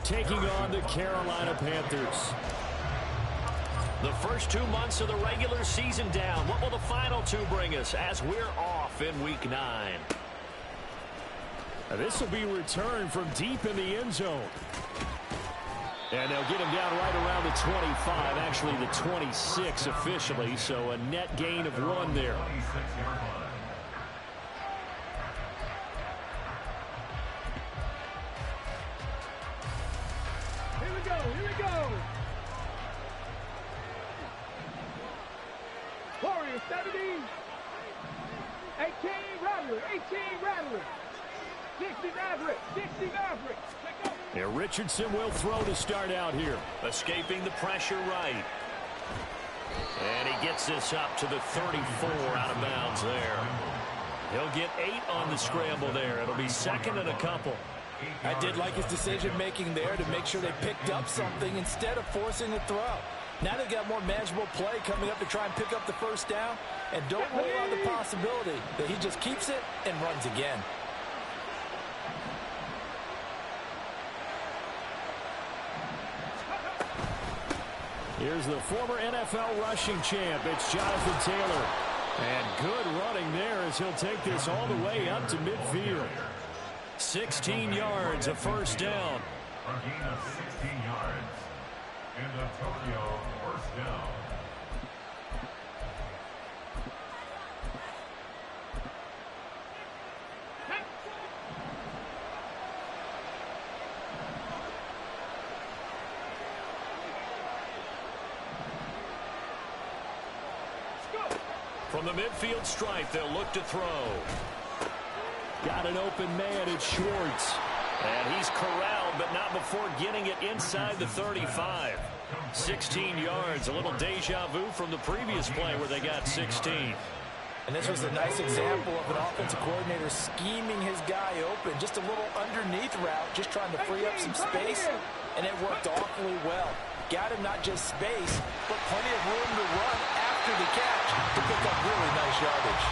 taking on the Carolina Panthers. The first 2 months of the regular season down. What will the final two bring us as we're off in Week 9? This will be returned from deep in the end zone. And they'll get him down right around the 25, actually the 26 officially, so a net gain of 1 there. Here we go. Warriors 70. 18 Rattler. 60 Maverick. Yeah, Richardson will throw to start out here. Escaping the pressure right. And he gets this up to the 34 out of bounds there. He'll get 8 on the scramble there. It'll be second and a couple. I did like his decision-making there to make sure they picked up something instead of forcing a throw. Now they've got more manageable play coming up to try and pick up the first down. And don't rule out the possibility that he just keeps it and runs again. Here's the former NFL rushing champ. It's Jonathan Taylor. And good running there as he'll take this all the way up to midfield. 16 yards, a first down. A gain of 16 yards. And the Tokyo first down. From the midfield stripe, they'll look to throw. Got an open man, it's Schwartz. And he's corralled, but not before getting it inside the 35. 16 yards, a little deja vu from the previous play where they got 16. And this was a nice example of an offensive coordinator scheming his guy open. Just a little underneath route, just trying to free up some space, and it worked awfully well. Got him not just space, but plenty of room to run after the catch to pick up really nice yardage.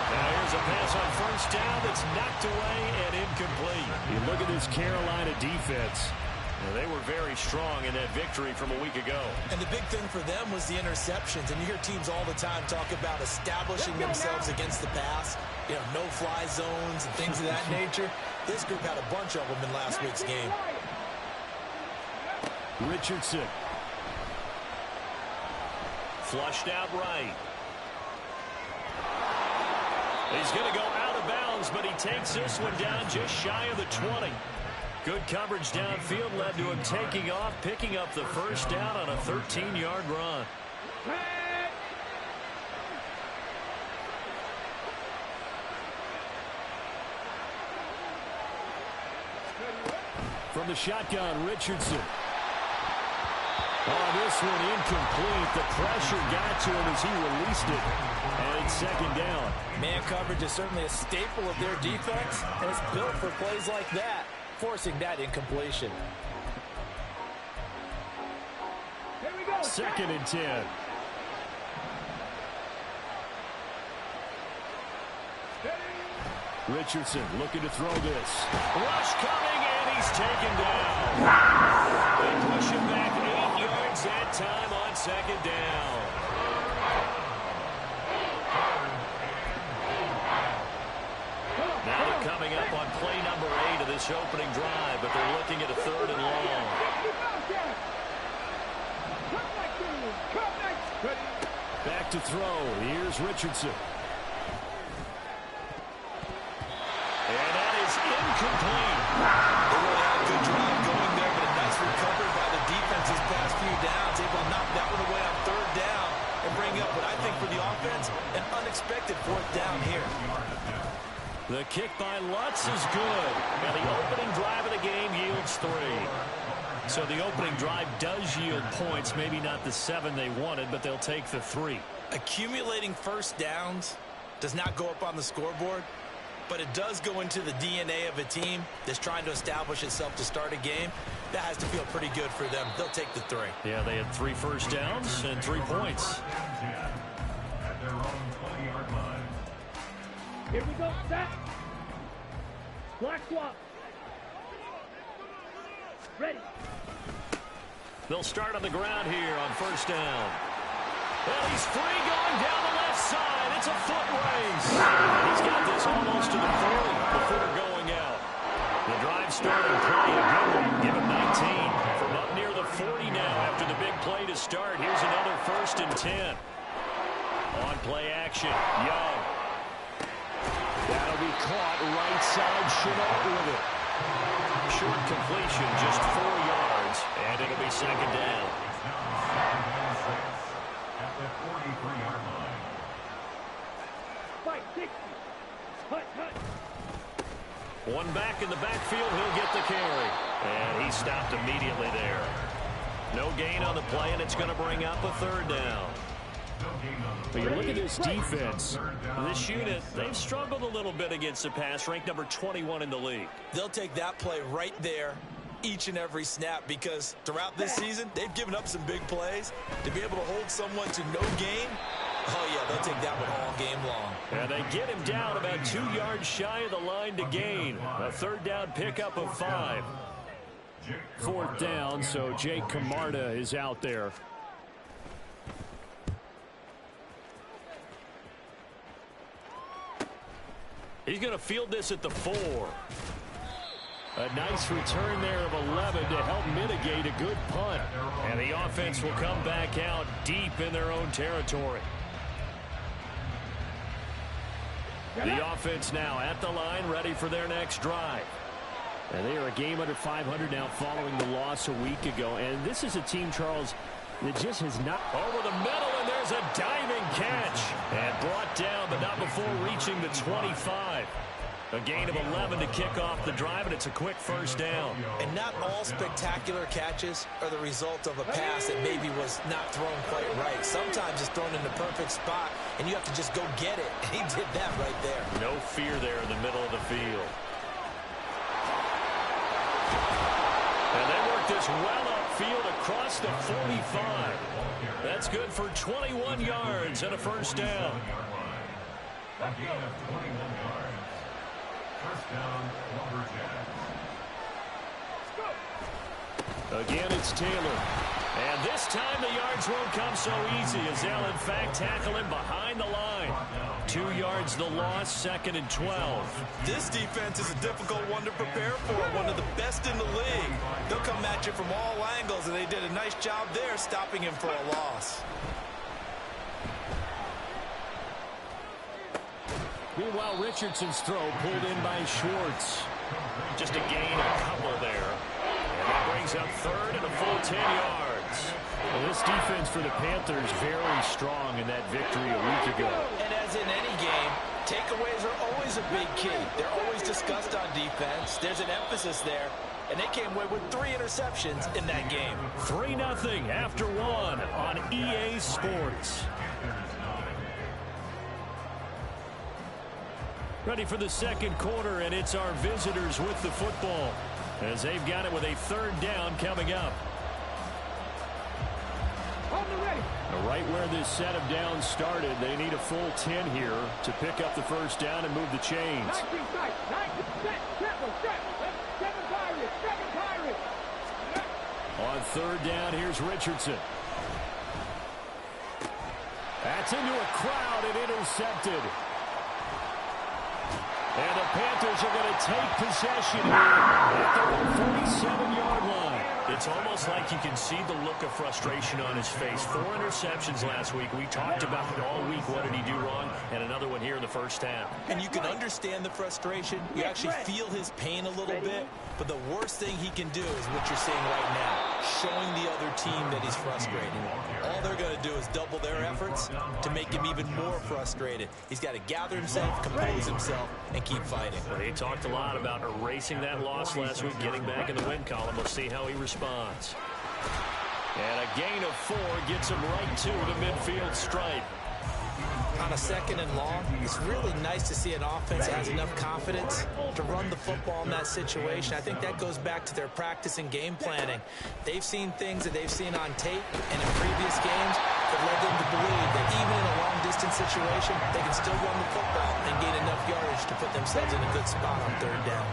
Now here's a pass on first down that's knocked away and incomplete. You look at this Carolina defense. They were very strong in that victory from a week ago. And the big thing for them was the interceptions. And you hear teams all the time talk about establishing themselves against the pass. You know, no-fly zones and things of that nature. This group had a bunch of them in last week's game. Richardson. Flushed out right. He's going to go out of bounds, but he takes this one down just shy of the 20. Good coverage downfield led to him taking off, picking up the first down on a 13-yard run. From the shotgun, Richardson. Oh, this one incomplete. The pressure got to him as he released it. And it's second down. Man coverage is certainly a staple of their defense, and it's built for plays like that, forcing that incompletion. Here we go. Second and 10. Richardson looking to throw this. Rush coming, and he's taken down. They push him back 8 yards that time on second down. Now they're coming up on play number 8 of this opening drive, but they're looking at a third and long. Back to throw. Here's Richardson. And that is incomplete. They really had a good drive going there, but a nice recovery by the defense these past few downs. Able to knock that one away on third down and bring up what I think for the offense, an unexpected fourth down here. The kick by Lutz is good. And the opening drive of the game yields 3. So the opening drive does yield points. Maybe not the 7 they wanted, but they'll take the 3. Accumulating first downs does not go up on the scoreboard, but it does go into the DNA of a team that's trying to establish itself to start a game. That has to feel pretty good for them. They'll take the 3. Yeah, they had 3 first downs and 3 points. At their own 20-yard line. Here we go. Set. Black swap. Ready. They'll start on the ground here on first down. And he's free going down the left side. It's a foot race. He's got this almost to the 40 before going out. The drive starting play, a good one. Give him 19 from up near the 40 now after the big play to start. Here's another 1st and 10. On play action, Young. That'll be caught right side. Chenault with it. Short completion, just 4 yards, and it'll be 2nd down. At the 43-yard line. Fight 60. Hut, hut. One back in the backfield, he'll get the carry. And he stopped immediately there. No gain on the play, and it's going to bring up a 3rd down. But you look at this defense. This unit, they've struggled a little bit against the pass, ranked number 21 in the league. They'll take that play right there each and every snap because throughout this season, they've given up some big plays. To be able to hold someone to no gain, oh, yeah, they'll take that one all game long. And they get him down about 2 yards shy of the line to gain. A 3rd down pickup of 5. 4th down, so Jake Camarda is out there. He's going to field this at the 4. A nice return there of 11 to help mitigate a good punt. And the offense will come back out deep in their own territory. The offense now at the line, ready for their next drive. And they are a game under 500 now following the loss a week ago. And this is a team, Charles, that just has not... Over the middle, and there's a diving catch. And brought down, but not before reaching the 25. A gain of 11 to kick off the drive, and it's a quick 1st down. And not all spectacular catches are the result of a pass that maybe was not thrown quite right. Sometimes it's thrown in the perfect spot, and you have to just go get it. And he did that right there. No fear there in the middle of the field. And they work this well upfield across the 45. That's good for 21 yards and a 1st down. A gain of 21 yards. 1st down, Lumberjacks. Again, it's Taylor. And this time the yards won't come so easy as they'll in fact tackle him behind the line. 2 yards the loss, 2nd and 12. This defense is a difficult one to prepare for, one of the best in the league. They'll come at you from all angles, and they did a nice job there stopping him for a loss. Meanwhile, Richardson's throw pulled in by Schwartz. Just a gain of a couple there. And that brings up 3rd and a full 10 yards. Well, this defense for the Panthers very strong in that victory a week ago. And as in any game, takeaways are always a big key. They're always discussed on defense. There's an emphasis there. And they came away with 3 interceptions in that game. 3-0 after 1 on EA Sports. Ready for the 2nd quarter, and it's our visitors with the football as they've got it with a 3rd down coming up. On the ready. Right where this set of downs started, they need a full 10 here to pick up the 1st down and move the chains. 19 tight. 19 set. Set. 7 Pirates. 7 Pirates. On 3rd down, here's Richardson. That's into a crowd and intercepted. And the Panthers are going to take possession here at the 47-yard line. It's almost like you can see the look of frustration on his face. 4 interceptions last week. We talked about it all week. What did he do wrong? And another one here in the 1st half. And you can understand the frustration. You actually feel his pain a little bit. But the worst thing he can do is what you're seeing right now, showing the other team that he's frustrated. All they're going to do is double their efforts to make him even more frustrated. He's got to gather himself, compose himself, and keep fighting. Well, he talked a lot about erasing that loss last week, getting back in the win column. We'll see how he responds. And a gain of 4 gets him right to the midfield stripe. On a 2nd and long, it's really nice to see an offense that has enough confidence to run the football in that situation. I think that goes back to their practice and game planning. They've seen things that they've seen on tape and in previous games that led them to believe that even in a long-distance situation, they can still run the football and gain enough yardage to put themselves in a good spot on 3rd down.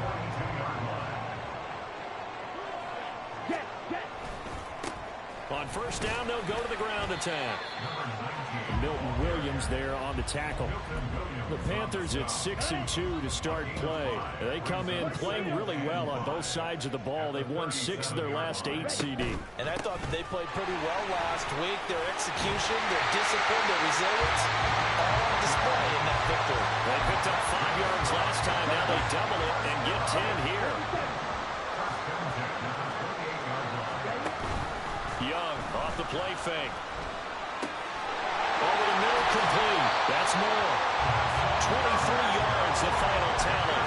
On first down, they'll go to the ground attack. Milton Williams there on the tackle. The Panthers at 6-2 to start play. They come in playing really well on both sides of the ball. They've won 6 of their last 8, CD. And I thought that they played pretty well last week. Their execution, their discipline, their resilience, all on display in that victory. They picked up 5 yards last time. Now they double it and get 10 here. Young off the play fake. Over the middle, complete. That's more. 23 yards, the final tally.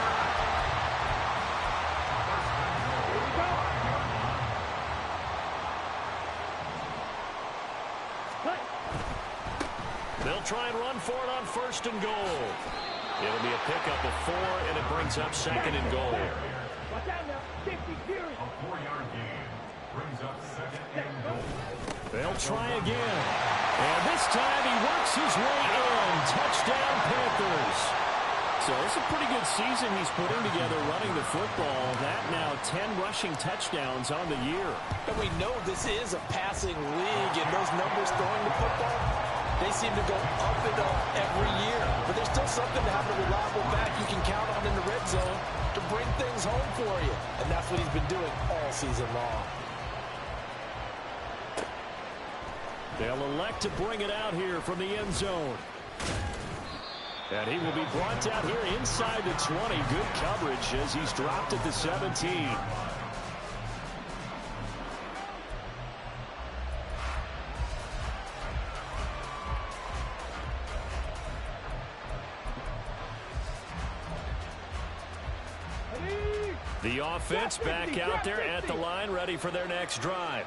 They'll try and run for it on first and goal. It'll be a pickup of 4, and it brings up second and goal. Watch out now. 50 series. A 4-yard gain brings up second and goal. They'll try again. And this time he works his way in. Touchdown, Panthers. So it's a pretty good season he's putting together running the football. That now 10 rushing touchdowns on the year. And we know this is a passing league, and those numbers throwing the football, they seem to go up and up every year. But there's still something to have a reliable back you can count on in the red zone to bring things home for you. And that's what he's been doing all season long. They'll elect to bring it out here from the end zone. And he will be brought out here inside the 20. Good coverage as he's dropped at the 17. The offense back out there at the line, ready for their next drive.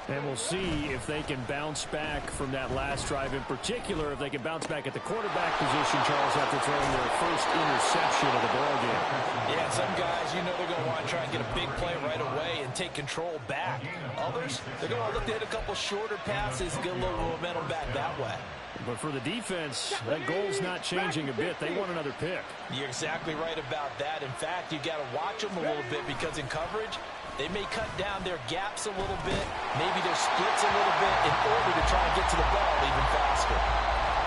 And we'll see if they can bounce back from that last drive, in particular, if they can bounce back at the quarterback position, Charles, after throwing their first interception of the ballgame. Yeah, some guys, you know they're going to want to try and get a big play right away and take control back. Others, they're going to look to hit a couple shorter passes, get a little momentum back that way. But for the defense, that goal's not changing a bit. They want another pick. You're exactly right about that. In fact, you got to watch them a little bit because in coverage, they may cut down their gaps a little bit, maybe their splits a little bit in order to try and get to the ball even faster.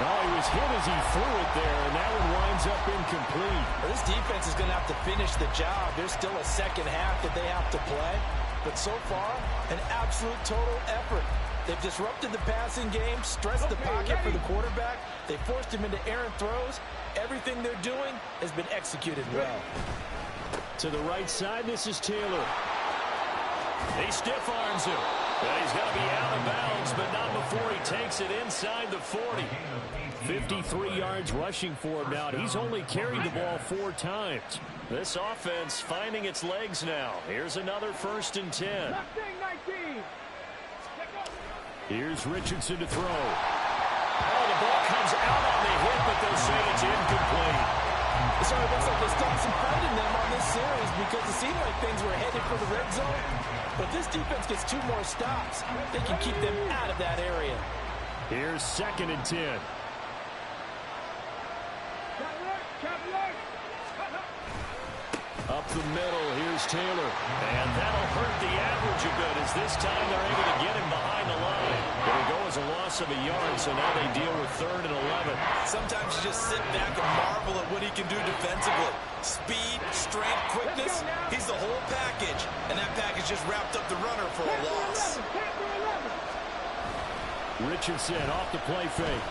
Oh, he was hit as he threw it there, and that one winds up incomplete. Well, this defense is going to have to finish the job. There's still a second half that they have to play. But so far, an absolute total effort. They've disrupted the passing game, stressed the pocket for the quarterback. They forced him into errant throws. Everything they're doing has been executed well. To the right side, this is Taylor. He stiff arms him. And he's got to be out of bounds, but not before he takes it inside the 40. 53 yards rushing for him now. He's only carried the ball 4 times. This offense finding its legs now. Here's another 1st and 10. Here's Richardson to throw. Oh, the ball comes out on the hit, but they'll say it's incomplete. So it looks like they still have some fight in them on this series because it seemed like things were headed for the red zone. But this defense gets 2 more stops. They can keep them out of that area. Here's 2nd and 10. Up the middle, here's Taylor. And that'll hurt the average a bit as this time they're able to get him behind the line. It'll go as a loss of a yard, so now they deal with 3rd and 11. Sometimes you just sit back and marvel at what he can do defensively. Speed, strength, quickness, he's the whole package. And that package just wrapped up the runner for a loss. Richardson off the play fake.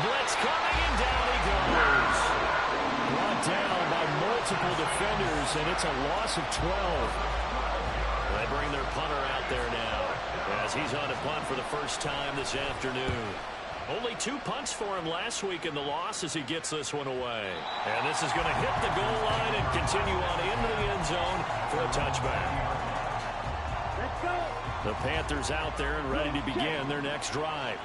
Blitz coming, and down he goes. Brought down by multiple defenders, and it's a loss of 12. They bring their punter out there now as he's on to punt for the first time this afternoon. Only 2 punts for him last week in the loss as he gets this one away. And this is going to hit the goal line and continue on into the end zone for a touchback. Let's go. The Panthers out there and ready to begin their next drive.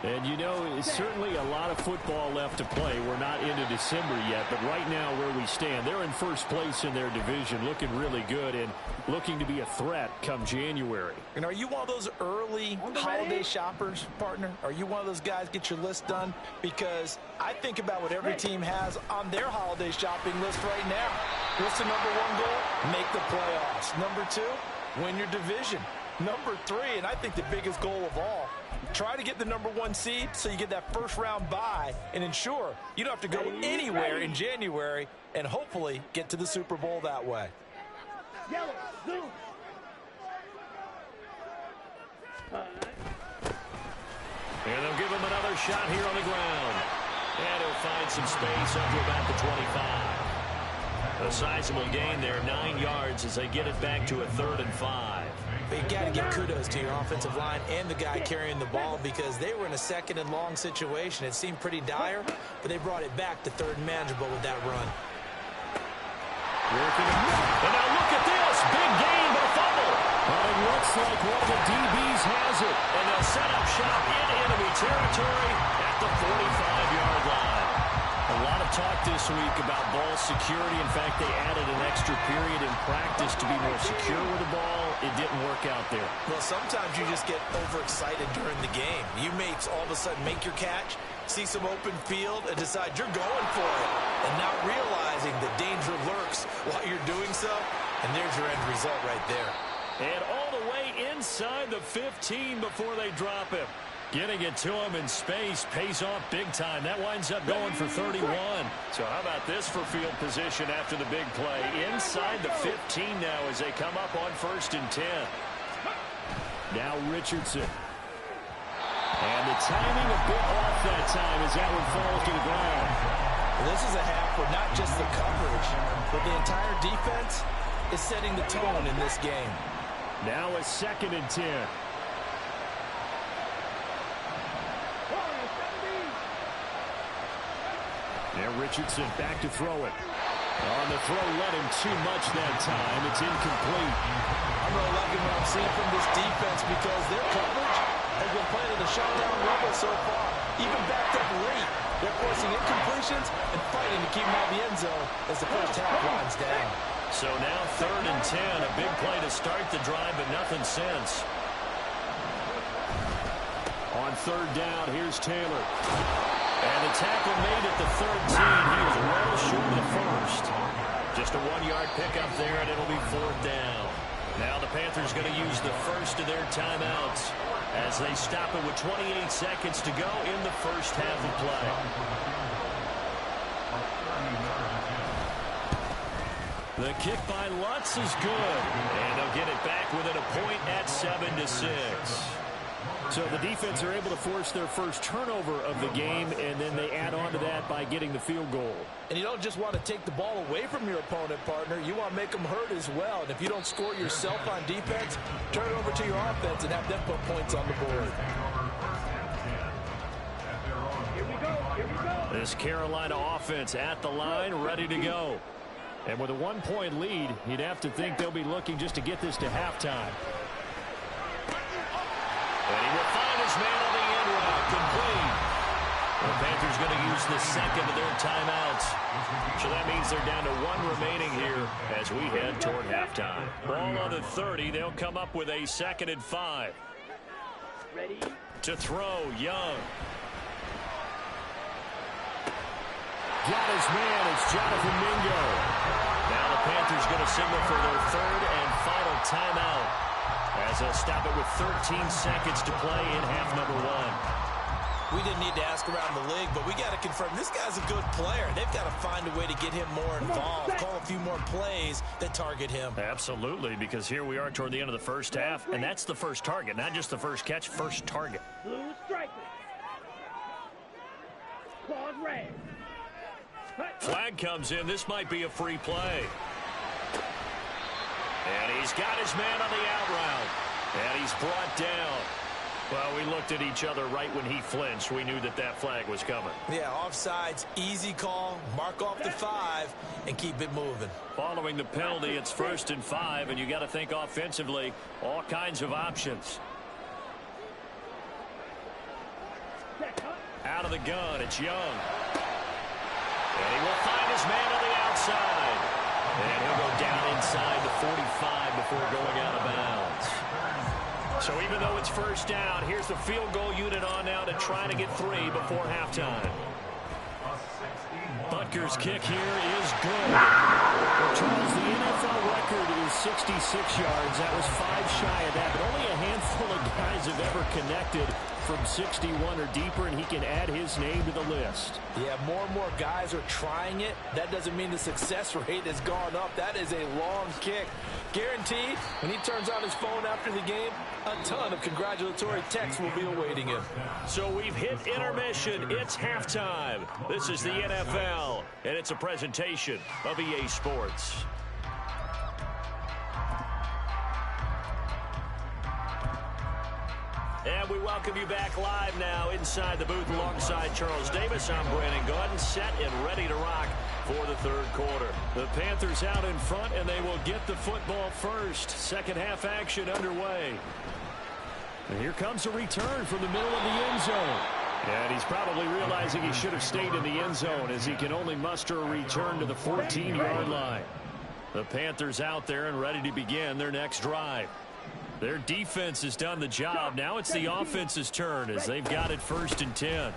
And, you know, it's certainly a lot of football left to play. We're not into December yet, but right now where we stand, they're in first place in their division, looking really good and looking to be a threat come January. And are you one of those early holiday shoppers, partner? Are you one of those guys get your list done? Because I think about what every team has on their holiday shopping list right now. What's the #1 goal? Make the playoffs. #2, win your division. Number 3, and I think the biggest goal of all, try to get the number 1 seed so you get that first round bye and ensure you don't have to go anywhere in January and hopefully get to the Super Bowl that way. Yellow, blue. And they'll give him another shot here on the ground. And he'll find some space up to about the 25. A sizable gain there, 9 yards as they get it back to a 3rd and 5. But you got to give kudos to your offensive line and the guy carrying the ball because they were in a 2nd and long situation. It seemed pretty dire, but they brought it back to 3rd and manageable with that run. And now look at this. Big gain, but a fumble. But it looks like one of the DBs has it. And they'll set up shop in enemy territory at the 45-yard line. A lot of talk this week about ball security. In fact, they added an extra period in practice to be more secure with the ball. It didn't work out there. Well, sometimes you just get overexcited during the game. You may all of a sudden make your catch, see some open field, and decide you're going for it. And not realizing the danger lurks while you're doing so. And there's your end result right there. And all the way inside the 15 before they drop him. Getting it to him in space pays off big time. That winds up going for 31. So how about this for field position after the big play? Inside the 15 now as they come up on 1st and 10. Now Richardson. And the timing a bit off that time as that one falls to the ground. Well, this is a half where not just the coverage, but the entire defense is setting the tone in this game. Now a 2nd and 10. Now Richardson back to throw it. On the throw, let him too much that time. It's incomplete. I'm really liking what I'm seeing from this defense because their coverage has been playing at a shutdown level so far. Even backed up late, they're forcing incompletions and fighting to keep them out of the end zone as the first half winds down. So now 3rd and 10, a big play to start the drive, but nothing since. On 3rd down, here's Taylor. And the tackle made at the 13. He was well short of the first. Just a 1-yard pickup there, and it'll be 4th down. Now the Panthers going to use the first of their timeouts as they stop it with 28 seconds to go in the first half of play. The kick by Lutz is good. And they'll get it back within a point at 7-6. So the defense are able to force their first turnover of the game, and then they add on to that by getting the field goal. And you don't just want to take the ball away from your opponent, partner. You want to make them hurt as well. And if you don't score yourself on defense, turn it over to your offense and have them put points on the board. Here we go. Here we go. This Carolina offense at the line, ready to go. And with a 1-point lead, you'd have to think they'll be looking just to get this to halftime. And he will find his man on the end route, complete. The Panthers going to use the second of their timeouts. So that means they're down to 1 remaining here as we head toward halftime. Ball on the 30. They'll come up with a 2nd and 5. Ready? To throw, Young. Got his man. It's Jonathan Mingo. Now the Panthers going to signal for their 3rd and final timeout as they'll stop it with 13 seconds to play in half number 1. We didn't need to ask around the league, but we got to confirm this guy's a good player. They've got to find a way to get him more involved, call a few more plays that target him. Absolutely, because here we are toward the end of the first half, and that's the first target, not just the first catch, first target. Blue striker. Claws red. Flag comes in. This might be a free play. And he's got his man on the out route. And he's brought down. Well, we looked at each other right when he flinched. We knew that that flag was coming. Yeah, offsides, easy call, mark off the 5, and keep it moving. Following the penalty, it's 1st and 5, and you got to think offensively, all kinds of options. Out of the gun, it's Young. And he will find his man on the outside. And he'll go down inside the 45 before going out of bounds. So even though it's 1st down, here's the field goal unit on now to try to get 3 before halftime. But Butker's kick here is good. Well, Charles, the NFL record is 66 yards. That was 5 shy of that, but only a handful of guys have ever connected from 61 or deeper, and he can add his name to the list. Yeah, more and more guys are trying it. That doesn't mean the success rate has gone up. That is a long kick. Guaranteed, when he turns on his phone after the game, a ton of congratulatory texts will be awaiting him. So we've hit intermission. It's halftime. This is the NFL, and it's a presentation of EA Sports. And we welcome you back live now inside the booth alongside Charles Davis. I'm Brandon Gaudin, set and ready to rock for the third quarter. The Panthers out in front, and they will get the football first. Second half action underway. And here comes a return from the middle of the end zone. And he's probably realizing he should have stayed in the end zone as he can only muster a return to the 14-yard line. The Panthers out there and ready to begin their next drive. Their defense has done the job. Now it's the offense's turn as they've got it 1st and 10. And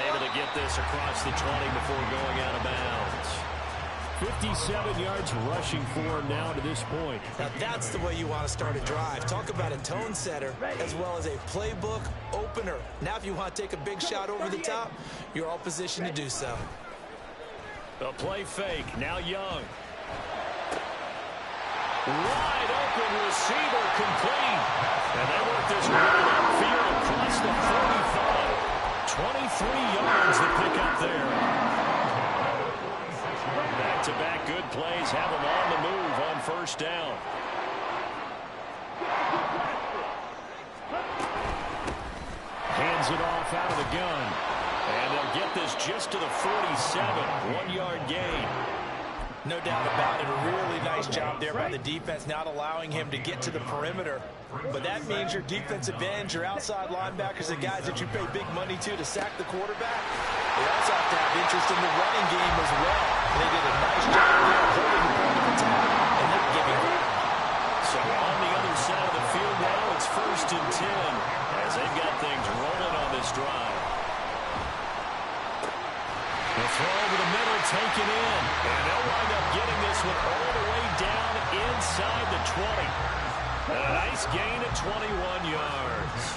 able to get this across the 20 before going out of bounds. 57 yards rushing for him now to this point. Now that's the way you want to start a drive. Talk about a tone setter as well as a playbook opener. Now if you want to take a big shot over the top, you're all positioned to do so. A play fake. Now Young. Wide open receiver complete. And they work this right upfield across the 45. 23 yards to pick up there. Back-to-back good plays have them on the move on 1st down. Hands it off out of the gun. And they'll get this just to the 47. 1-yard gain. No doubt about it. A really nice job there by the defense, not allowing him to get to the perimeter. But that means your defensive ends, your outside linebackers, the guys that you pay big money to sack the quarterback, they also have to have interest in the running game as well. They did a nice job there holding the point of attack and not giving up. So on the other side of the field now, it's 1st and 10 as they've got things rolling on this drive. The throw over the middle, taken in. And they'll wind up getting this one all the way down inside the 20. And a nice gain of 21 yards.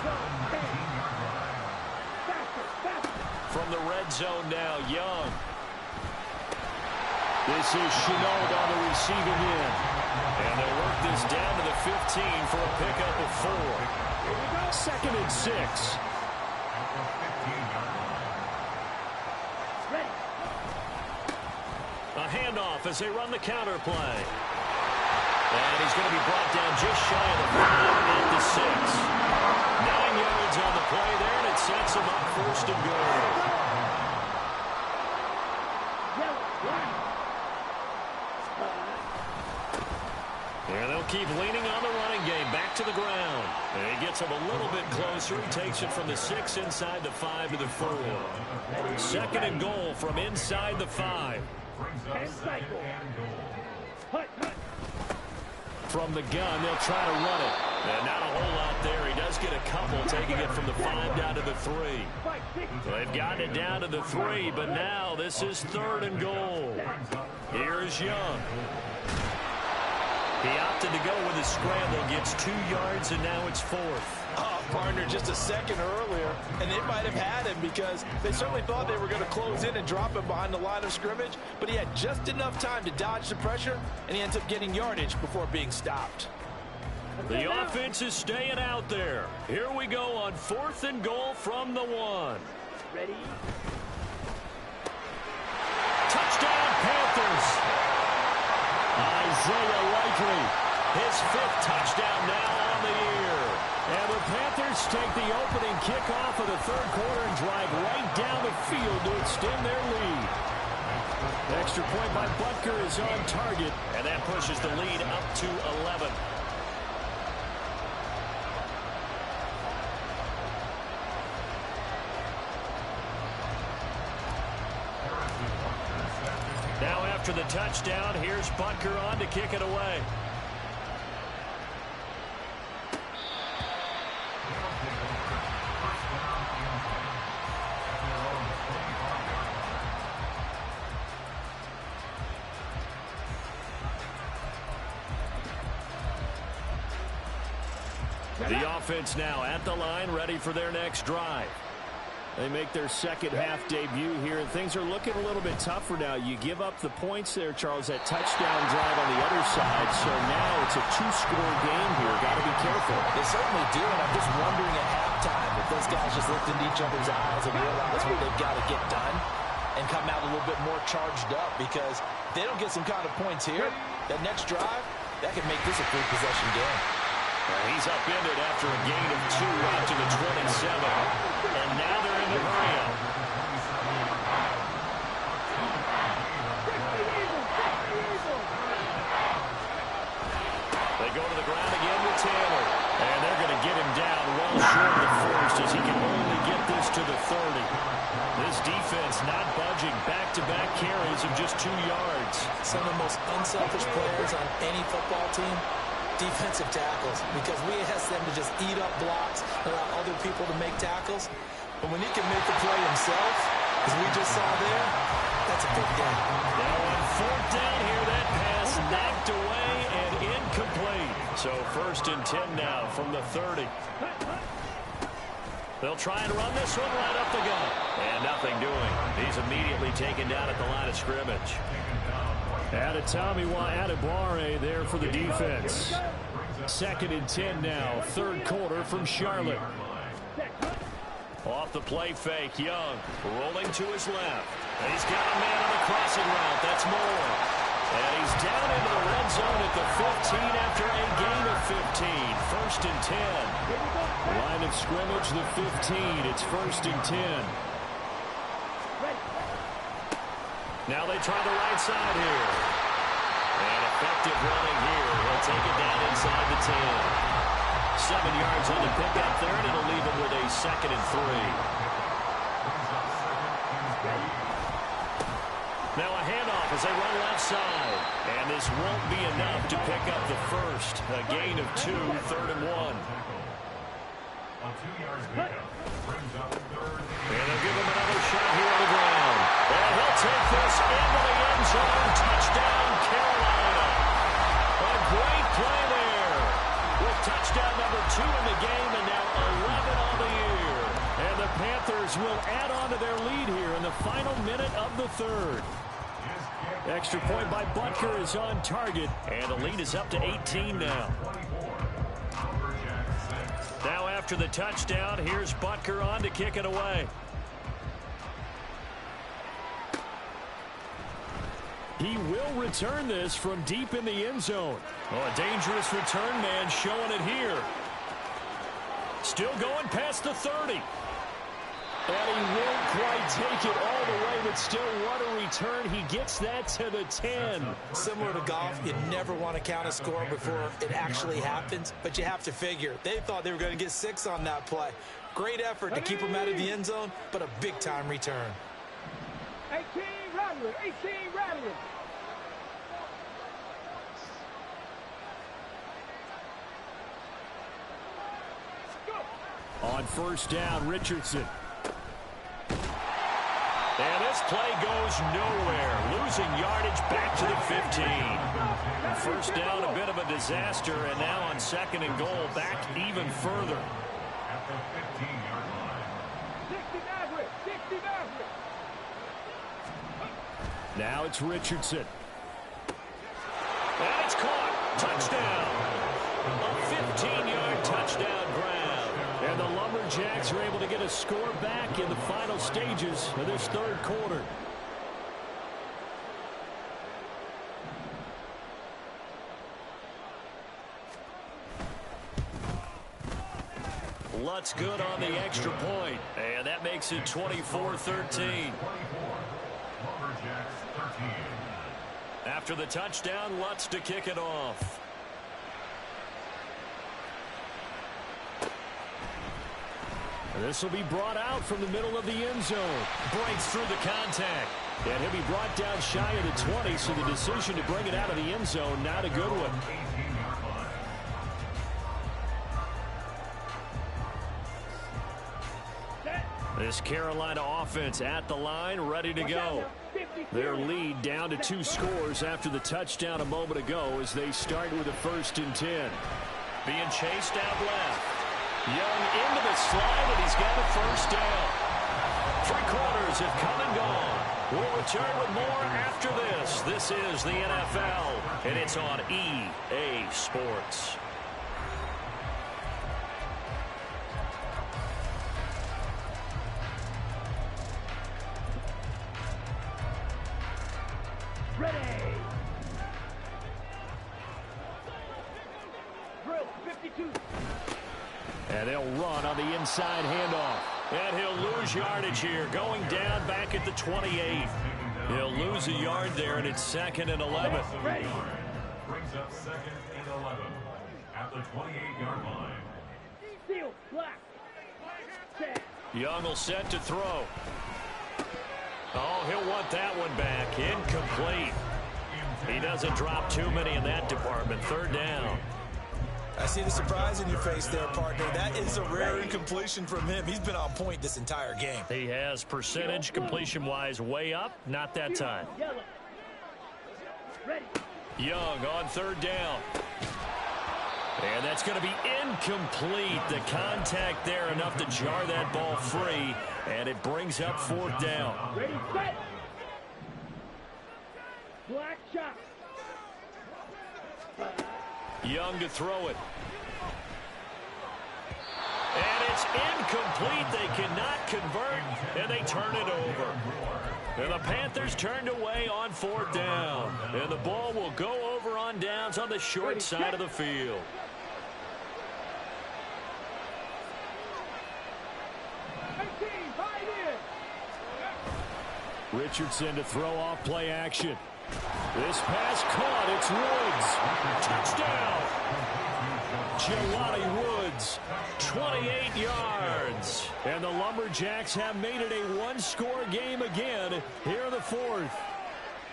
From the red zone now, Young. This is Chenault on the receiving end. And they'll work this down to the 15 for a pickup of 4. 2nd and 6. A handoff as they run the counter play. And he's going to be brought down just shy of the 5 at the 6. 9 yards on the play there, and it sets him up 1st and goal. And they'll keep leaning on the running game. Back to the ground. And he gets him a little bit closer. He takes it from the 6 inside the 5 to the 4. 2nd and goal from inside the 5. From the gun, they'll try to run it. And not a whole lot there. He does get a couple, taking it from the 5 down to the 3. They've gotten it down to the 3, but now this is 3rd and goal. Here's Young. He opted to go with his scramble, gets 2 yards, and now it's 4th. Oh, partner, just a second earlier, and they might have had him because they certainly thought they were going to close in and drop him behind the line of scrimmage, but he had just enough time to dodge the pressure, and he ends up getting yardage before being stopped. The offense is staying out there. Here we go on 4th and goal from the 1. Ready? Touchdown, Panthers. Isaiah Likely, his 5th touchdown now on the year. And the Panthers take the opening kickoff of the 3rd quarter and drive right down the field to extend their lead. Extra point by Butker is on target, and that pushes the lead up to 11. Now after the touchdown, here's Butker on to kick it away. The offense now at the line, ready for their next drive. They make their second half debut here, and things are looking a little bit tougher now. You give up the points there, Charles, that touchdown drive on the other side, so now it's a two-score game here. Got to be careful. They certainly do, and I'm just wondering at halftime if those guys just looked into each other's eyes and realize what they've got to get done and come out a little bit more charged up, because if they don't get some kind of points here, that next drive, that could make this a three-possession game. He's upended after a gain of 2 out to the 27. And now they're in the hurry-up. They go to the ground again with Taylor. And they're going to get him down well short of the first as he can only get this to the 30. This defense not budging. Back-to-back carries of just 2 yards. Some of the most unselfish players on any football team, defensive tackles, because we ask them to just eat up blocks, allow other people to make tackles. But when he can make the play himself, as we just saw there, that's a big game. Now on 4th down here, that pass knocked away and incomplete. So 1st and 10 now from the 30. They'll try and run this one right up the gut. And nothing doing. He's immediately taken down at the line of scrimmage. Adebawore there for the defense. 2nd and 10 now. 3rd quarter from Charlotte. Off the play fake, Young rolling to his left. He's got a man on the crossing route. That's Moore. And he's down into the red zone at the 15 after a gain of 15. 1st and 10. Line of scrimmage, the 15. It's 1st and 10. Now they try the right side here. And effective running here. He'll take it down inside the 10. 7 yards on the pickup there, and it'll leave him with a 2nd and 3. Now a handoff as they run left side. And this won't be enough to pick up the first. A gain of 2, 3rd and 1. And they'll give him another shot here on the ground. And he'll take this into the end zone. Touchdown, Carolina. A great play there. With touchdown number 2 in the game, and now 11 on the year. And the Panthers will add on to their lead here in the final minute of the 3rd. Extra point by Butker is on target, and the lead is up to 18 now. Now after the touchdown, here's Butker on to kick it away. He will return this from deep in the end zone. Oh, a dangerous return man showing it here. Still going past the 30. And he won't quite take it all the way, but still what a return. He gets that to the 10. Similar to golf, you never want to count a score before it actually happens, but you have to figure. They thought they were going to get 6 on that play. Great effort to keep him out of the end zone, but a big-time return. 18 rattling, 18 rattling. On 1st down, Richardson. And this play goes nowhere. Losing yardage back to the 15. 1st down, a bit of a disaster, and now on 2nd and goal, back even further. At the 15-yard line. 60 Maverick. Now it's Richardson. And it's caught. Touchdown. A 15-yard touchdown grab. And the Lumberjacks are able to get a score back in the final stages of this 3rd quarter. Lutz good on the extra point. And that makes it 24-13. After the touchdown, Lutz to kick it off. This will be brought out from the middle of the end zone. Breaks through the contact. And he'll be brought down shy of the 20, so the decision to bring it out of the end zone, not a good one. This Carolina offense at the line, ready to go. Their lead down to 2 scores after the touchdown a moment ago as they start with a 1st and 10. Being chased out left. Young into the slide, and he's got a first down. 3 quarters have come and gone. We'll return with more after this. This is the NFL, and it's on EA Sports. Ready. Drill 52. And they'll run on the inside handoff. And he'll lose yardage here, going down back at the 28. He'll lose a yard there, and it's 2nd and 11. Ready. Brings up 2nd and 11 at the 28-yard line. Seal. Black. Set. Young will set to throw. Oh, he'll want that one back. Incomplete. He doesn't drop too many in that department. 3rd down. I see the surprise in your face there, partner. That is a rare incompletion from him. He's been on point this entire game. He has percentage completion-wise way up. Not that time. Yellow. Ready. Young on 3rd down. And that's going to be incomplete. The contact there enough to jar that ball free. And it brings up 4th down. Ready, set. Black shot. Young to throw it. And it's incomplete. They cannot convert, and they turn it over. And the Panthers turned away on 4th down. And the ball will go over on downs on the short side of the field. Richardson to throw off play action. This pass caught. It's Woods. Touchdown. Jelani Woods. 28 yards. And the Lumberjacks have made it a one-score game again here in the 4th.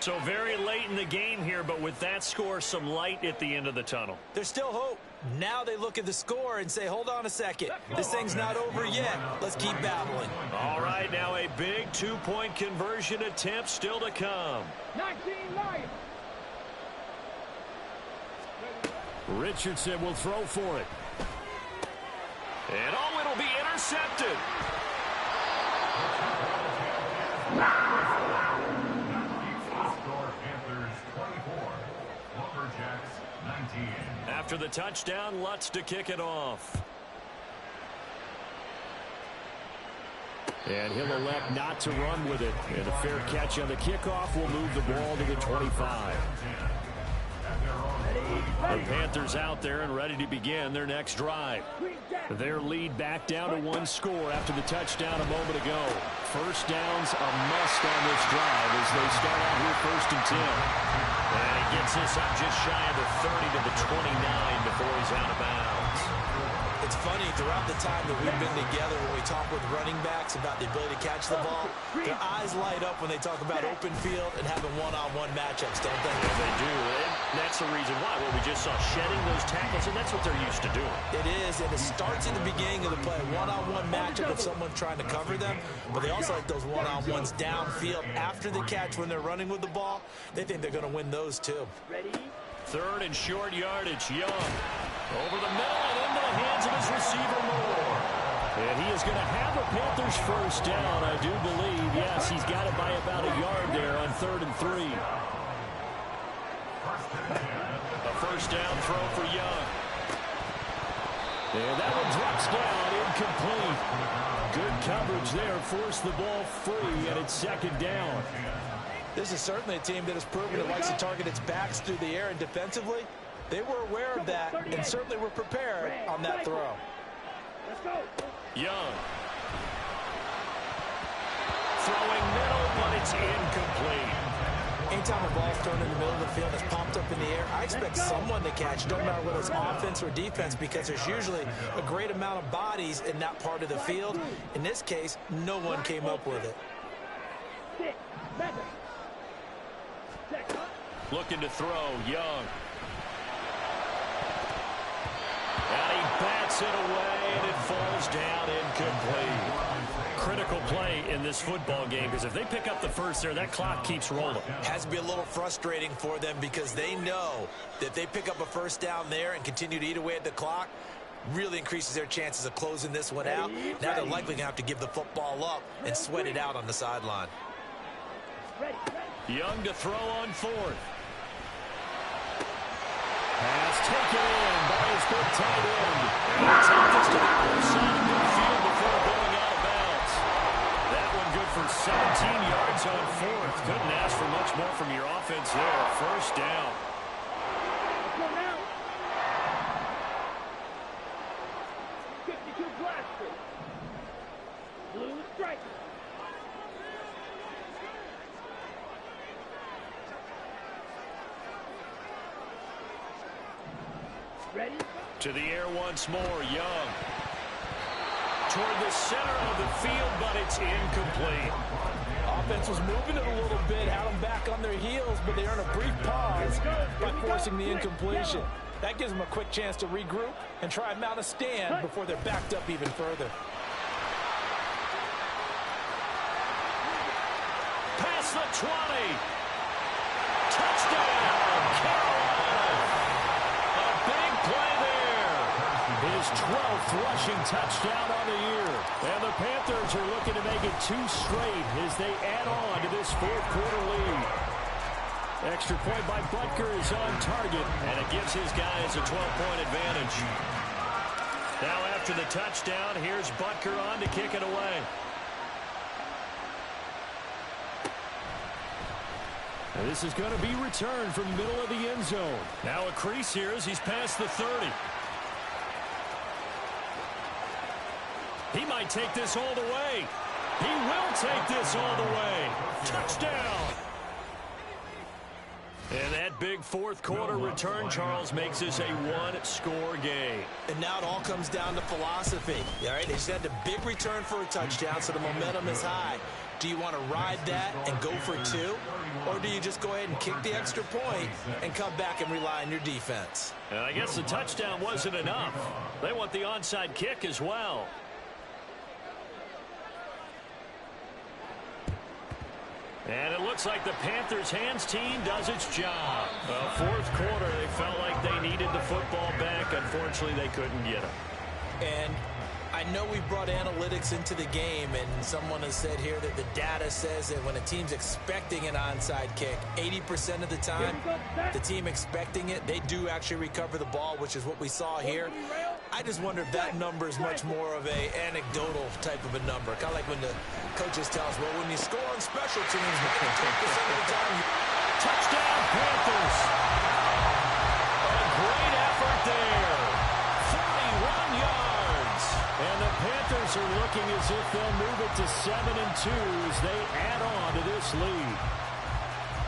So very late in the game here, but with that score, some light at the end of the tunnel. There's still hope. Now they look at the score and say, hold on a second. This thing's not over yet. Let's keep battling. All right, now a big 2-point conversion attempt still to come. 19 Lions. Richardson will throw for it. And oh, it'll be intercepted. Score Panthers 24, Lumberjacks 19. After the touchdown, Lutz to kick it off. And he'll elect not to run with it. And a fair catch on the kickoff will move the ball to the 25. The Panthers out there and ready to begin their next drive. Their lead back down to 1 score after the touchdown a moment ago. First down's a must on this drive as they start out here 1st and 10. And he gets this up just shy of the 30 to the 29 before he's out of bounds. It's funny, throughout the time that we've been together, when we talk with running backs about the ability to catch the ball, their eyes light up when they talk about open field and having one-on-one matchups, don't they? Yeah, they do, and that's the reason why. Well, we just saw shedding those tackles, and that's what they're used to doing. It is, and it starts at the beginning of the play. One-on-one matchup if someone's trying to cover them, but they also like those one-on-ones downfield after the catch when they're running with the ball. They think they're going to win those, too. Ready. 3rd and short yardage. Young over the middle and into the hands of his receiver Moore. And he is going to have a Panthers first down, I do believe. Yes, he's got it by about a yard there on 3rd and 3. A first down throw for Young. And that one drops down, incomplete. Good coverage there, forced the ball free, and it's 2nd down. This is certainly a team that has proven it likes to target its backs through the air, and defensively, they were aware of that and certainly were prepared on that throw. Let's go. Young. Throwing middle, but it's incomplete. Anytime a ball's thrown in the middle of the field that's popped up in the air, I expect someone to catch, no matter whether it's offense or defense, because there's usually a great amount of bodies in that part of the field. In this case, no one came up with it. 6, 7. Looking to throw, Young. And he bats it away, and it falls down incomplete. critical play in this football game, because if they pick up the first there, that clock keeps rolling. Has to be a little frustrating for them because they know that if they pick up a first down there and continue to eat away at the clock, really increases their chances of closing this one out. Now they're likely going to have to give the football up and sweat it out on the sideline. Young to throw on fourth. Pass taken in by his big tight end. He'll take this to the other side of midfield before going out of bounds. That one good for 17 yards on fourth. Couldn't ask for much more from your offense there. First down. Let's go now. 52 blaster. Blue striker. Ready? To the air once more, Young. Toward the center of the field, but it's incomplete. Offense was moving it a little bit, had them back on their heels, but they earn a brief pause by forcing the incompletion. That gives them a quick chance to regroup and try and mount a stand before they're backed up even further. Past the 20. Touchdown, Carolina. A big play there. His 12th rushing touchdown on the year. And the Panthers are looking to make it 2 straight as they add on to this fourth quarter lead. Extra point by Butker is on target, and it gives his guys a 12-point advantage. Now after the touchdown, here's Butker on to kick it away. And this is going to be returned from the middle of the end zone. Now a crease here as he's past the 30. He might take this all the way. He will take this all the way. Touchdown. And that big fourth quarter return, Charles, makes this a one-score game. And now it all comes down to philosophy. All right, they just had a big return for a touchdown, so the momentum is high. Do you want to ride that and go for 2? Or do you just go ahead and kick the extra point and come back and rely on your defense? And I guess the touchdown wasn't enough. They want the onside kick as well. And it looks like the Panthers' hands team does its job. Well, fourth quarter, they felt like they needed the football back. Unfortunately, they couldn't get it. And I know we brought analytics into the game, and someone has said here that the data says that when a team's expecting an onside kick, 80% of the time, the team expecting it, they do actually recover the ball, which is what we saw here. I just wonder if that number is much more of a anecdotal type of a number. Kind of like when the coaches tell us, well, when you score on special teams, 92% of the time, touchdown, Panthers. A great effort there. 31 yards. And the Panthers are looking as if they'll move it to 7-2 as they add on to this lead.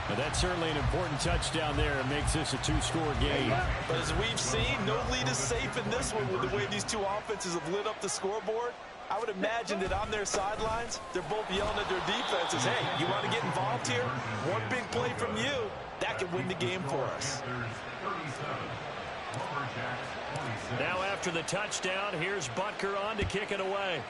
But that's certainly an important touchdown there. It makes this a 2-score game. But as we've seen, no lead is safe in this one with the way these two offenses have lit up the scoreboard. I would imagine that on their sidelines, they're both yelling at their defenses, hey, you want to get involved here? One big play from you, that could win the game for us. Now after the touchdown, here's Butker on to kick it away.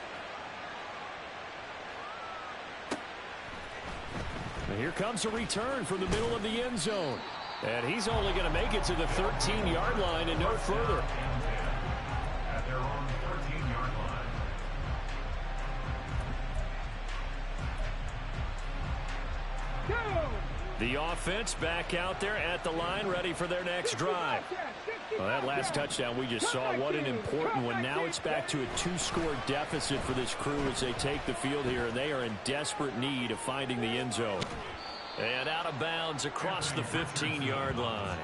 And here comes a return from the middle of the end zone. And he's only going to make it to the 13-yard line and no further. At their own 13-yard line. The offense back out there at the line, ready for their next drive. Well, that last touchdown we just saw, what an important one. Now it's back to a 2-score deficit for this crew as they take the field here, and they are in desperate need of finding the end zone. And out of bounds across the 15-yard line.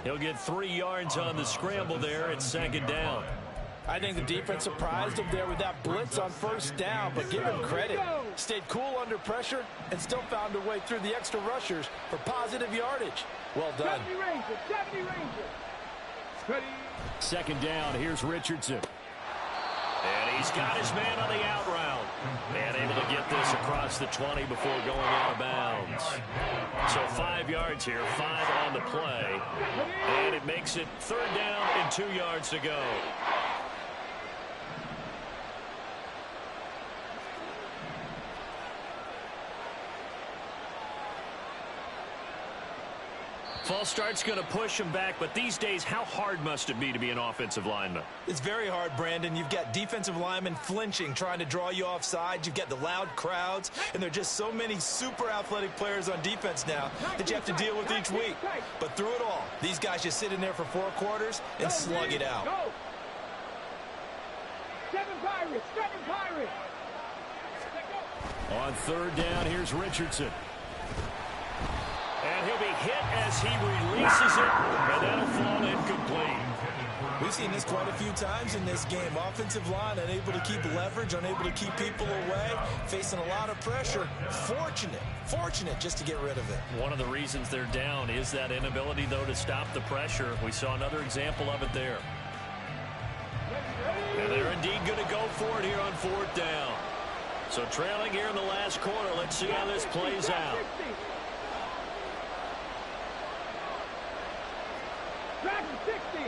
He'll get 3 yards on the scramble there at second down. I think the defense surprised him there with that blitz on first down, but give him credit. Stayed cool under pressure and still found a way through the extra rushers for positive yardage. Well done. 70 Rangers. Ready. Second down, here's Richardson. And he's got his man on the out route. And able to get this across the 20 before going out of bounds. So 5 yards here, 5 on the play. And it makes it third down and 2 yards to go. False start's going to push him back, but these days, how hard must it be to be an offensive lineman? It's very hard, Brandon. You've got defensive linemen flinching, trying to draw you off sides. You've got the loud crowds, and there are just so many super athletic players on defense now that you have to deal with each week. But through it all, these guys just sit in there for 4 quarters and slug it out. Seven Pirates. On third down, here's Richardson. And he'll be hit as he releases it, and that'll fall incomplete. We've seen this quite a few times in this game. Offensive line unable to keep leverage, unable to keep people away, facing a lot of pressure. Fortunate just to get rid of it. One of the reasons they're down is that inability, though, to stop the pressure. We saw another example of it there. And they're indeed going to go for it here on 4th down. So trailing here in the last quarter. Let's see how this plays out. Dragon 60.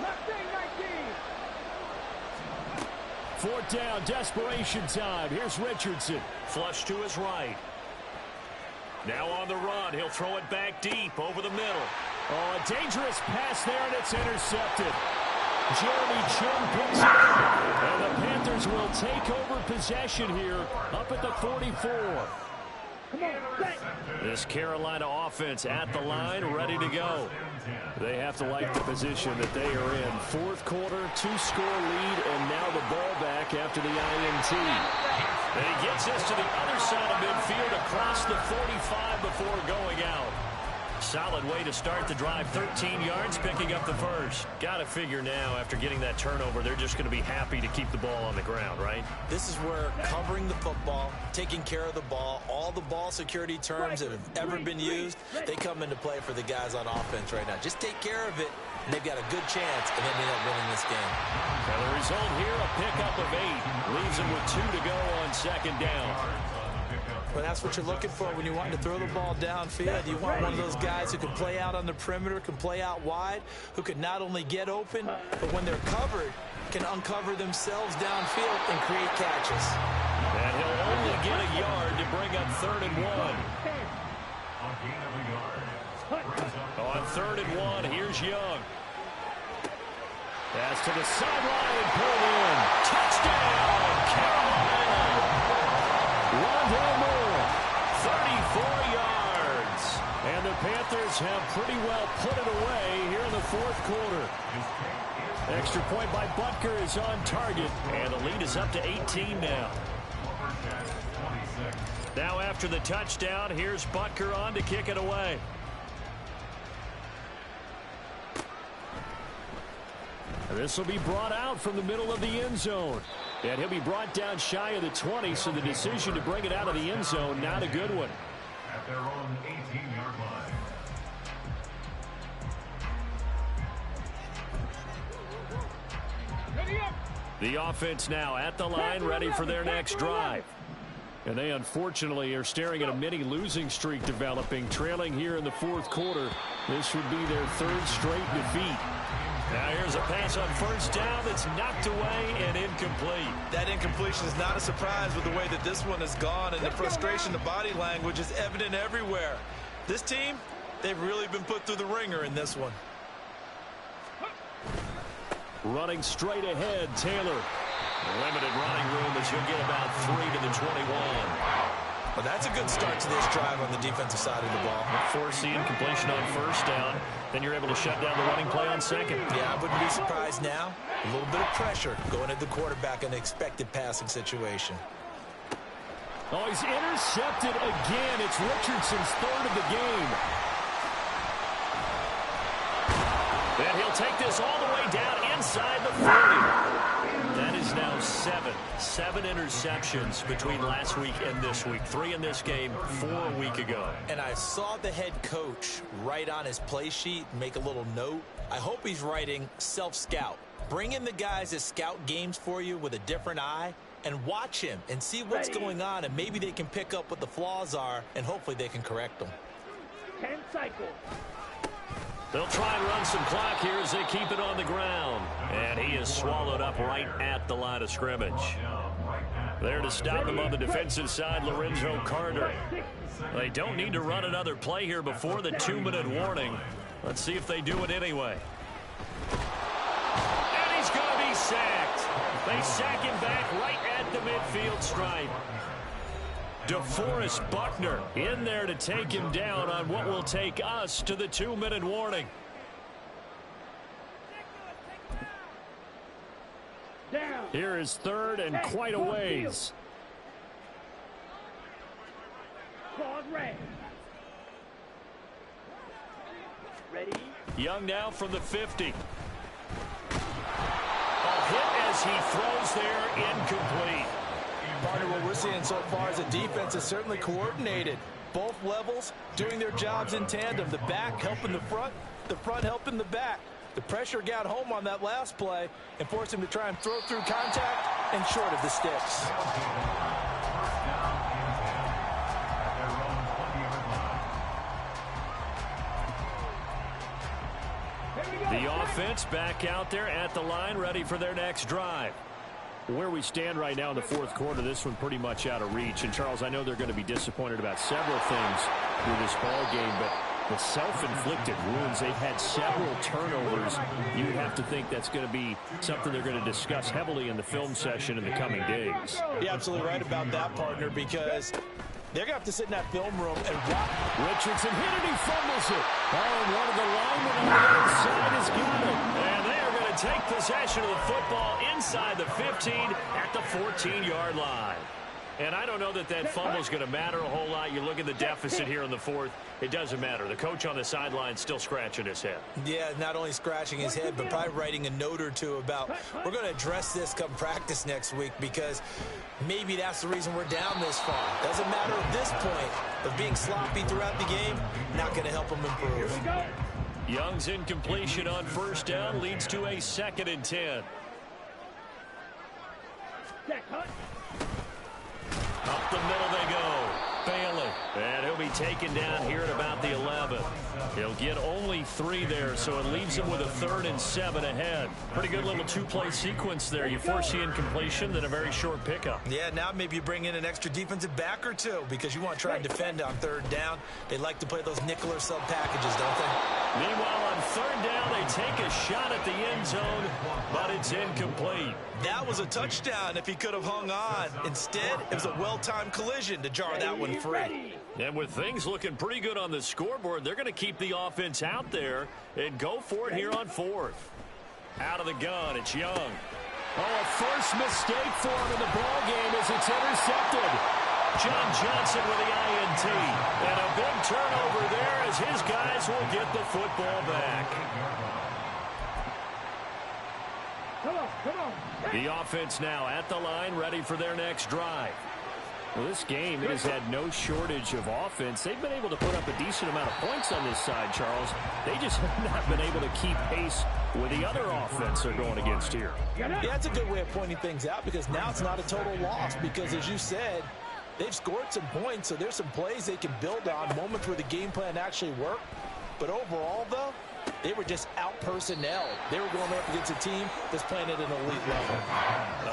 Mustang 19. 4th down, desperation time. Here's Richardson. Flush to his right. Now on the run. He'll throw it back deep over the middle. Oh, a dangerous pass there, and it's intercepted. Jeremy Chin picks it up, and the Panthers will take over possession here up at the 44. This Carolina offense at the line, ready to go. They have to like the position that they are in. 4th quarter, 2-score lead, and now the ball back after the INT. And he gets this to the other side of midfield across the 45 before going out. Solid way to start the drive. 13 yards, picking up the first. Got to figure now, after getting that turnover, they're just going to be happy to keep the ball on the ground, right? This is where covering the football, taking care of the ball, all the ball security terms that have ever been used, they come into play for the guys on offense right now. Just take care of it, and they've got a good chance, and they end up winning this game. And the result here, a pickup of 8. Leaves them with 2 to go on 2nd down. Well, that's what you're looking for when you want to throw the ball downfield. You want one of those guys who can play out on the perimeter, can play out wide, who can not only get open, but when they're covered, can uncover themselves downfield and create catches. And he'll only get a yard to bring up 3rd and 1. On 3rd and 1, here's Young. Pass to the sideline and pulled in. Touchdown, Carolina! Rondell Moore, 34 yards. and the Panthers have pretty well put it away here in the 4th quarter. Extra point by Butker is on target, And the lead is up to 18 now. Now after the touchdown, here's Butker on to kick it away. This will be brought out from the middle of the end zone. And he'll be brought down shy of the 20, so the decision to bring it out of the end zone, not a good one. At their own 18-yard line. The offense now at the line, ready for their next drive. And they unfortunately are staring at a mini losing streak developing, trailing here in the 4th quarter. This would be their 3rd straight defeat. Now here's a pass on 1st down that's knocked away and incomplete. That incompletion is not a surprise with the way that this one has gone, and the frustration, the body language is evident everywhere. This team, they've really been put through the ringer in this one. Running straight ahead, Taylor. Limited running room as he'll get about 3 to the 21. Well, that's a good start to this drive on the defensive side of the ball. Force the incompletion on 1st down. Then you're able to shut down the running play on 2nd. Yeah, I wouldn't be surprised now. A little bit of pressure going at the quarterback in an expected passing situation. Oh, he's intercepted again. It's Richardson's 3rd of the game. Then he'll take this all the way down inside the 30. That is now 7 interceptions between last week and this week. 3 in this game, 4 a week ago. And I saw the head coach write on his play sheet, make a little note. I hope he's writing self-scout. Bring in the guys that scout games for you with a different eye and watch him and see what's going on, and maybe they can pick up what the flaws are, and hopefully they can correct them. 10 cycles. They'll try and run some clock here as they keep it on the ground. And he is swallowed up right at the line of scrimmage. There to stop them on the defensive side, Lorenzo Carter. They don't need to run another play here before the 2-minute warning. Let's see if they do it anyway. And he's going to be sacked. They sack him back right at the midfield stripe. DeForest Buckner in there to take him down on what will take us to the 2-minute warning. Here is third and quite a ways. Ready? Young now from the 50. A hit as he throws there, incomplete. Partner, what we're seeing so far is a defense is certainly coordinated. Both levels doing their jobs in tandem. The back helping the front helping the back. The pressure got home on that last play and forced him to try and throw through contact and short of the sticks. The offense back out there at the line, ready for their next drive. Where we stand right now in the fourth quarter, this one pretty much out of reach. And, Charles, I know they're going to be disappointed about several things with this ball game, but the self-inflicted wounds, they've had several turnovers. You would have to think that's going to be something they're going to discuss heavily in the film session in the coming days. You're absolutely right about that, partner, because they're going to have to sit in that film room and watch. Richardson hit it, he fumbles it. Oh, and one of the linemen on the other side has got it. And they are going to take possession of the football inside the 15 at the 14-yard line. And I don't know that that fumble is going to matter a whole lot. You look at the deficit here in the fourth, it doesn't matter. The coach on the sideline still scratching his head. Yeah, not only scratching his head, but probably writing a note or two about, we're going to address this come practice next week, because maybe that's the reason we're down this far. Doesn't matter at this point, but being sloppy throughout the game, not going to help them improve. Young's incompletion on first down leads to a 2nd and 10. Up the middle they go. Bailey. And he'll be taken down here at about the 11. He'll get only 3 there, so it leaves him with a 3rd and 7 ahead. Pretty good little 2-play sequence there. You force the incompletion, then a very short pickup. Yeah, now maybe you bring in an extra defensive back or two, because you want to try and defend on 3rd down. They like to play those nickel or sub packages, don't they? Meanwhile, on 3rd down, they take a shot at the end zone, but it's incomplete. That was a touchdown if he could have hung on. Instead, it was a well-timed collision to jar that one free. And with things looking pretty good on the scoreboard, they're going to keep the offense out there and go for it here on 4th. Out of the gun, it's Young. Oh, a first mistake for him in the ball game as it's intercepted. John Johnson with the INT. And a big turnover there as his guys will get the football back. Come on. The offense now at the line, ready for their next drive. Well, this game, it has had no shortage of offense. They've been able to put up a decent amount of points on this side, Charles. They just have not been able to keep pace with the other offense they're going against here. Yeah, that's a good way of pointing things out, because now it's not a total loss, because as you said, they've scored some points, so there's some plays they can build on, moments where the game plan actually worked. But overall, though, they were just out-personnel. They were going up against a team that's playing at an elite level.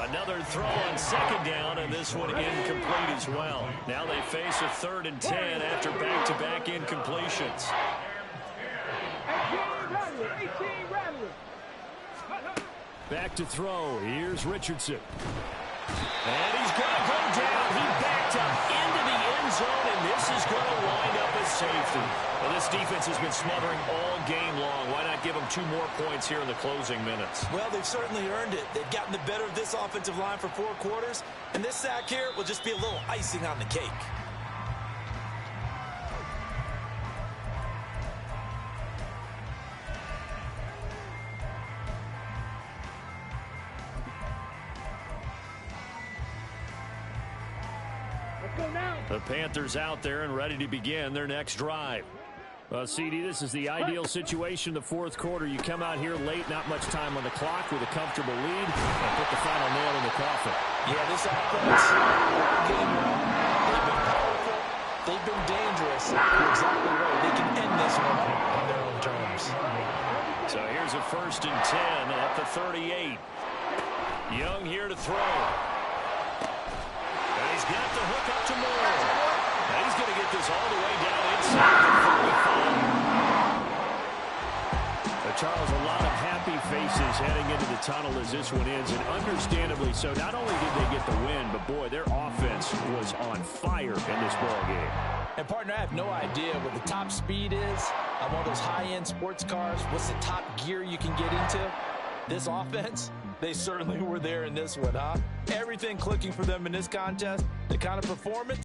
Another throw on 2nd down, and this one incomplete as well. Now they face a 3rd and 10 after back-to-back incompletions. 18 Rattlers. Back to throw. Here's Richardson. And he's going to go down. He backed up into the end zone, and this is going to wind up as safety. Well, this defense has been smothering all game long. Why not give them 2 more points here in the closing minutes? Well, they've certainly earned it. They've gotten the better of this offensive line for 4 quarters, and this sack here will just be a little icing on the cake. The Panthers out there and ready to begin their next drive. CD, this is the ideal situation in the fourth quarter. You come out here late, not much time on the clock, with a comfortable lead, and put the final nail in the coffin. Yeah, this offense, game one, they've been powerful, they've been dangerous. You're exactly right. They can end this one on their own terms. So here's a 1st and 10 at the 38. Young here to throw. He's got the hook up to Moore. And he's going to get this all the way down inside the 45. Charles, a lot of happy faces heading into the tunnel as this one ends, and understandably so. Not only did they get the win, but boy, their offense was on fire in this ball game. And partner, I have no idea what the top speed is on one of those high-end sports cars. What's the top gear you can get into? This offense, they certainly were there in this one, huh? Everything clicking for them in this contest, the kind of performance